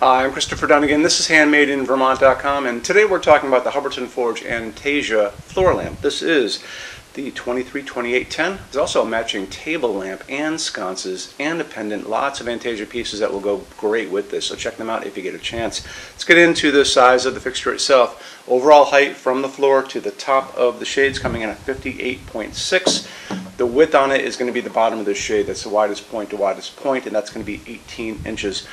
Hi, I'm Christopher Dunnigan. This is HandmadeInVermont.com, and today we're talking about the Hubbardton Forge Antasia floor lamp. This is the 232810. There's also a matching table lamp and sconces and a pendant. Lots of Antasia pieces that will go great with this, so check them out if you get a chance. Let's get into the size of the fixture itself. Overall height from the floor to the top of the shades coming in at 58.6. The width on it is going to be the bottom of the shade. That's the widest point to widest point, and that's going to be 18 inches.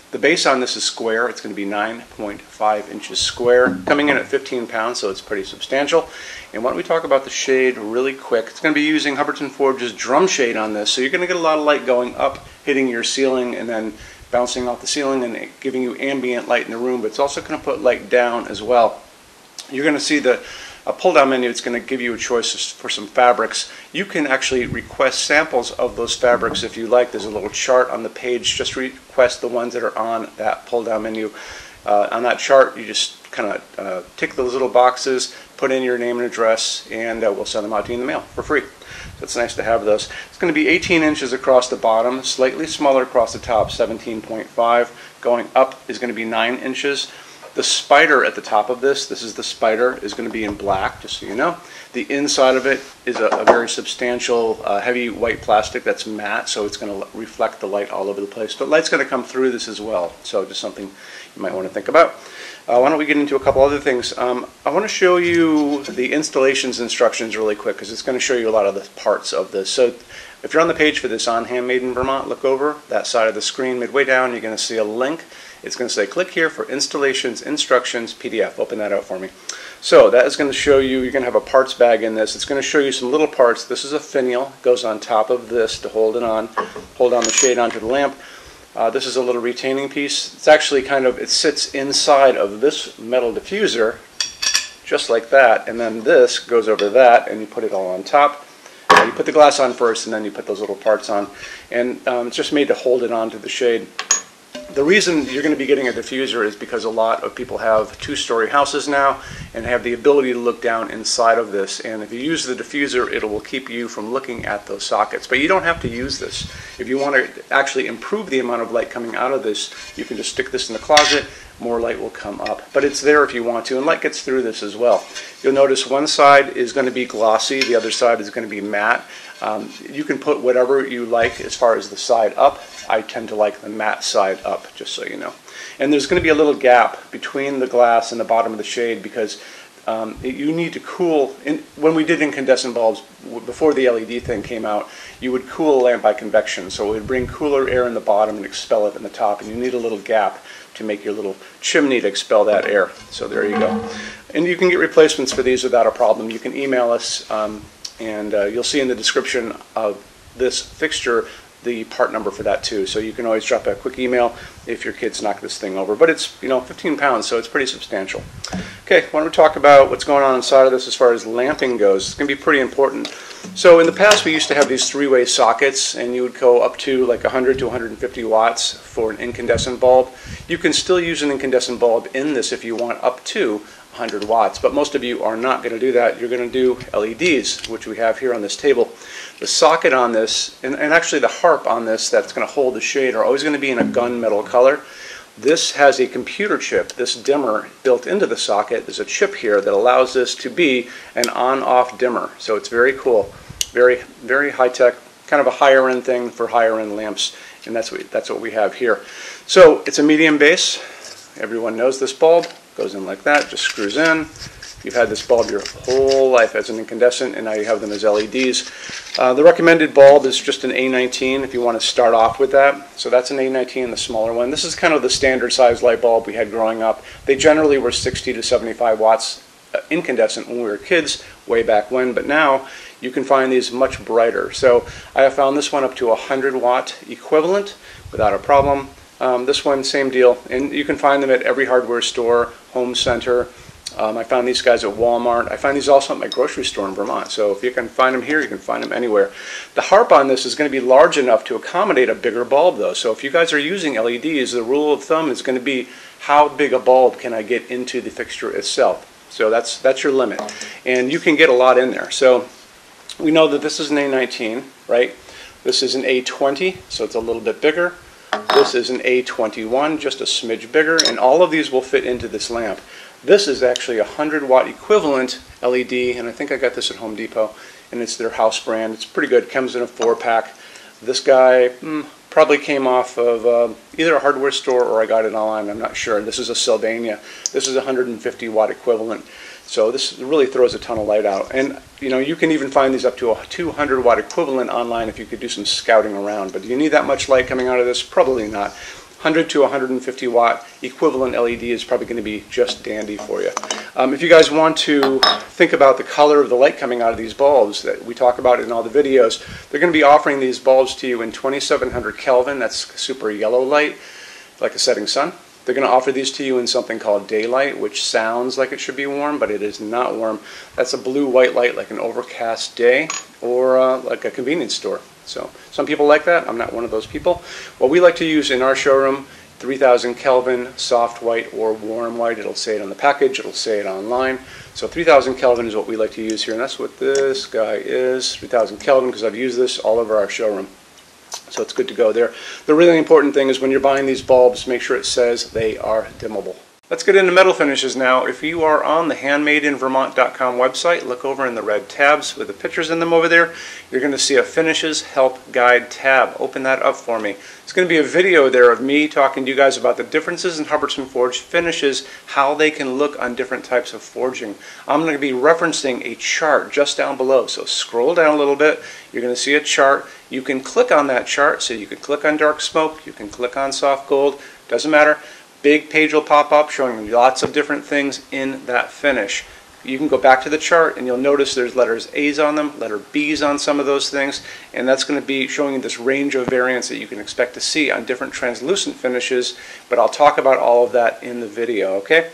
The base on this is square. It's going to be 9.5 inches square, coming in at 15 pounds, so it's pretty substantial. And why don't we talk about the shade really quick. It's going to be using Hubbardton Forge's drum shade on this, so you're going to get a lot of light going up, hitting your ceiling, and then bouncing off the ceiling and giving you ambient light in the room, but it's also going to put light down as well. You're going to see a pull-down menu. It's going to give you a choice for some fabrics. You can actually request samples of those fabrics if you like. There's a little chart on the page. Just request the ones that are on that pull-down menu. On that chart, you just kind of tick those little boxes, put in your name and address, and we'll send them out to you in the mail for free. So it's nice to have those. It's going to be 18 inches across the bottom, slightly smaller across the top, 17.5. Going up is going to be 9 inches. The spider at the top of this is the spider, is going to be in black, just so you know. The inside of it is a very substantial, heavy white plastic that's matte, so it's going to reflect the light all over the place. But light's going to come through this as well, so just something you might want to think about. Why don't we get into a couple other things. I want to show you the installations instructions really quick, because it's going to show you a lot of the parts of this. So if you're on the page for this on Handmade in Vermont, look over that side of the screen. Midway down, you're going to see a link. It's going to say click here for installations, instructions, PDF. Open that out for me. So that is going to show you, you're going to have a parts bag in this. It's going to show you some little parts. This is a finial. It goes on top of this to hold on the shade onto the lamp. This is a little retaining piece. It's actually it sits inside of this metal diffuser, just like that, and then this goes over that, and you put it all on top. You put the glass on first, and then you put those little parts on, and it's just made to hold it onto the shade. The reason you're going to be getting a diffuser is because a lot of people have two-story houses now and have the ability to look down inside of this, and if you use the diffuser, it will keep you from looking at those sockets. But you don't have to use this. If you want to actually improve the amount of light coming out of this, you can just stick this in the closet. More light will come up, but it's there if you want to, and light gets through this as well. You'll notice one side is going to be glossy, the other side is going to be matte. You can put whatever you like as far as the side up. I tend to like the matte side up, just so you know. And there's going to be a little gap between the glass and the bottom of the shade, because you need to cool. When we did incandescent bulbs, before the LED thing came out, you would cool a lamp by convection. So it would bring cooler air in the bottom and expel it in the top, and you need a little gap to make your little chimney to expel that air. So there you go. And you can get replacements for these without a problem. You can email us, and you'll see in the description of this fixture the part number for that too. So you can always drop a quick email if your kids knock this thing over. But it's 15 pounds, so it's pretty substantial. Okay, why don't we talk about what's going on inside of this as far as lamping goes. It's going to be pretty important. So in the past, we used to have these three-way sockets, and you would go up to like 100 to 150 watts for an incandescent bulb. You can still use an incandescent bulb in this if you want up to 100 watts, but most of you are not going to do that. You're going to do LEDs, which we have here on this table. The socket on this, and actually the harp on this that's going to hold the shade, are always going to be in a gunmetal color. This has a computer chip, this dimmer, built into the socket. There's a chip here that allows this to be an on-off dimmer. So it's very cool, very, very high-tech, kind of a higher-end thing for higher-end lamps, and that's what we have here. So it's a medium base. Everyone knows this bulb. Goes in like that, just screws in. You've had this bulb your whole life as an incandescent, and now you have them as LEDs. The recommended bulb is just an A19 if you want to start off with that. So that's an A19, the smaller one. This is kind of the standard size light bulb we had growing up. They generally were 60 to 75 watts incandescent when we were kids, way back when, but now you can find these much brighter. So I have found this one up to 100 watt equivalent without a problem. This one, same deal, and you can find them at every hardware store, home center. I found these guys at Walmart. I find these also at my grocery store in Vermont. So if you can find them here, you can find them anywhere. The harp on this is going to be large enough to accommodate a bigger bulb, though. So if you guys are using LEDs, the rule of thumb is going to be how big a bulb can I get into the fixture itself. So that's your limit, and you can get a lot in there. So we know that this is an A19, right? This is an A20, so it's a little bit bigger. This is an A21, just a smidge bigger, and all of these will fit into this lamp. This is actually a 100-watt equivalent LED, and I think I got this at Home Depot, and it's their house brand. It's pretty good. It comes in a 4-pack. This guy probably came off of either a hardware store or I got it online. I'm not sure. This is a Sylvania. This is a 150-watt equivalent. So this really throws a ton of light out. And you can even find these up to a 200-watt equivalent online if you could do some scouting around. But do you need that much light coming out of this? Probably not. 100 to 150 watt equivalent LED is probably going to be just dandy for you. If you guys want to think about the color of the light coming out of these bulbs that we talk about in all the videos, they're going to be offering these bulbs to you in 2700 Kelvin. That's super yellow light, like a setting sun. They're going to offer these to you in something called daylight, which sounds like it should be warm, but it is not warm. That's a blue-white light like an overcast day or like a convenience store. So some people like that. I'm not one of those people. What we like to use in our showroom, 3000 Kelvin, soft white or warm white. It'll say it on the package. It'll say it online. So 3000 Kelvin is what we like to use here, and that's what this guy is, 3000 Kelvin, because I've used this all over our showroom. So it's good to go there. The really important thing is when you're buying these bulbs, make sure it says they are dimmable. Let's get into metal finishes now. If you are on the HandmadeInVermont.com website, look over in the red tabs with the pictures in them over there. You're going to see a Finishes Help Guide tab. Open that up for me. It's going to be a video there of me talking to you guys about the differences in Hubbardton Forge finishes, how they can look on different types of forging. I'm going to be referencing a chart just down below. So scroll down a little bit. You're going to see a chart. You can click on that chart. So you can click on dark smoke. You can click on soft gold. Doesn't matter. Big page will pop up showing lots of different things in that finish. You can go back to the chart and you'll notice there's letters A's on them, letter B's on some of those things, and that's going to be showing you this range of variants that you can expect to see on different translucent finishes, but I'll talk about all of that in the video, okay?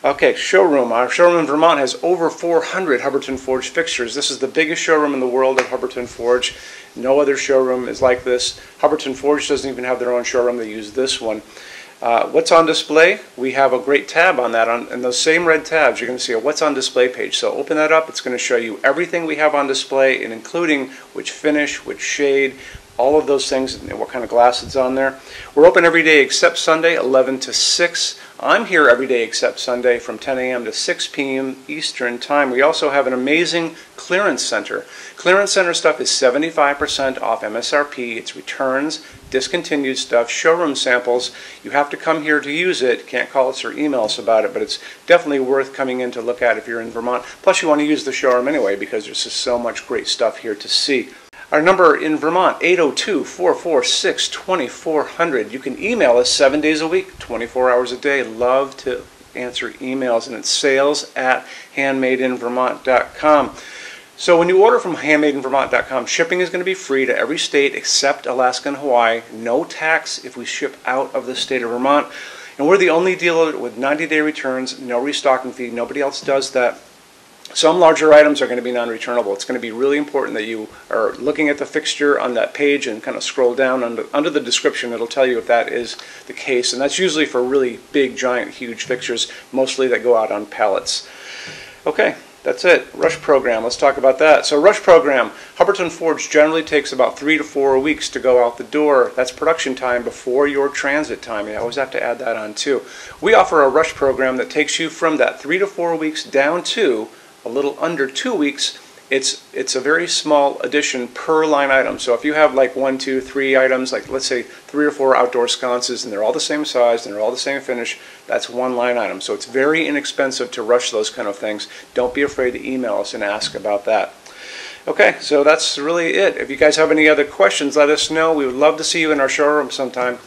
Okay, showroom. Our showroom in Vermont has over 400 Hubbardton Forge fixtures. This is the biggest showroom in the world of Hubbardton Forge. No other showroom is like this. Hubbardton Forge doesn't even have their own showroom. They use this one. What's on display? We have a great tab on that. In those same red tabs, you're going to see a What's on Display page. So open that up. It's going to show you everything we have on display, and including which finish, which shade, all of those things, and what kind of glass it's on there. We're open every day except Sunday, 11 to 6. I'm here every day except Sunday from 10 a.m. to 6 p.m. Eastern Time. We also have an amazing clearance center. Clearance center stuff is 75% off MSRP. It's returns, discontinued stuff, showroom samples. You have to come here to use it. Can't call us or email us about it, but it's definitely worth coming in to look at if you're in Vermont. Plus you want to use the showroom anyway because there's just so much great stuff here to see. Our number in Vermont, 802-446-2400. You can email us 7 days a week, 24 hours a day. Love to answer emails, and it's sales@HandmadeInVermont.com. So when you order from HandmadeInVermont.com, shipping is going to be free to every state except Alaska and Hawaii. No tax if we ship out of the state of Vermont. And we're the only dealer with 90-day returns, no restocking fee. Nobody else does that. Some larger items are going to be non-returnable. It's going to be really important that you are looking at the fixture on that page and kind of scroll down under the description. It'll tell you if that is the case. And that's usually for really big, giant, huge fixtures, mostly that go out on pallets. Okay, that's it. Rush program. Let's talk about that. So rush program, Hubbardton Forge generally takes about 3 to 4 weeks to go out the door. That's production time before your transit time. You always have to add that on too. We offer a rush program that takes you from that 3 to 4 weeks down to a little under 2 weeks. It's a very small addition per line item. So if you have like 1, 2, 3 items, like let's say 3 or 4 outdoor sconces, and they're all the same size and they're all the same finish, that's one line item. So it's very inexpensive to rush those kind of things. Don't be afraid to email us and ask about that. Okay, so that's really it. If you guys have any other questions, let us know. We would love to see you in our showroom sometime.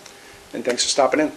And thanks for stopping in.